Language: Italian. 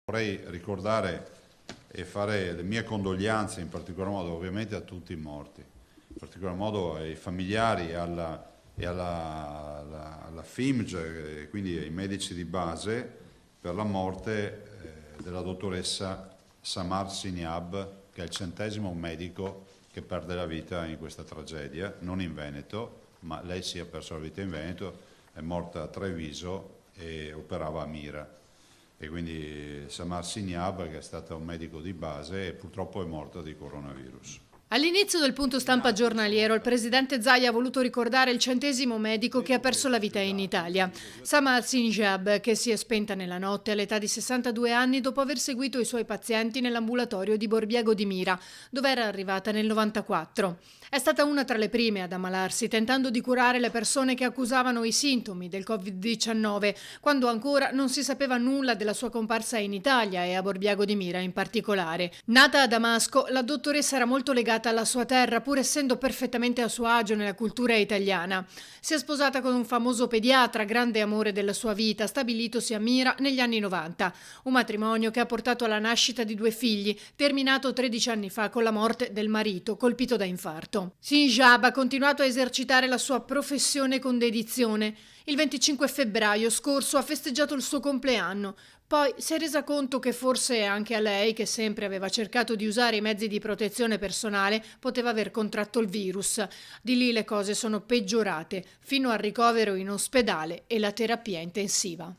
Vorrei ricordare e fare le mie condoglianze, in particolar modo ovviamente a tutti i morti, in particolar modo ai familiari alla FIMG, e quindi ai medici di base, per la morte della dottoressa Samar Sinyab, che è il 100° medico che perde la vita in questa tragedia, non in Veneto, ma lei si è persa la vita in Veneto, è morta a Treviso e operava a Mira. E quindi Samar Sinyab, che è stata un medico di base, e purtroppo è morta di coronavirus. All'inizio del punto stampa giornaliero, il presidente Zaia ha voluto ricordare il 100° medico che ha perso la vita in Italia. Samar Sinyab, che si è spenta nella notte all'età di 62 anni dopo aver seguito i suoi pazienti nell'ambulatorio di Borbiego di Mira, dove era arrivata nel 94. È stata una tra le prime ad ammalarsi, tentando di curare le persone che accusavano i sintomi del Covid-19, quando ancora non si sapeva nulla della sua comparsa in Italia e a Borbiego di Mira in particolare. Nata a Damasco, la dottoressa era molto legata alla sua terra, pur essendo perfettamente a suo agio nella cultura italiana. Si è sposata con un famoso pediatra, grande amore della sua vita, stabilitosi a Mira negli anni 90. Un matrimonio che ha portato alla nascita di 2 figli, terminato 13 anni fa con la morte del marito, colpito da infarto. Sinyab ha continuato a esercitare la sua professione con dedizione. Il 25 febbraio scorso ha festeggiato il suo compleanno. Poi si è resa conto che forse anche a lei, che sempre aveva cercato di usare i mezzi di protezione personale, poteva aver contratto il virus. Di lì le cose sono peggiorate, fino al ricovero in ospedale e la terapia intensiva.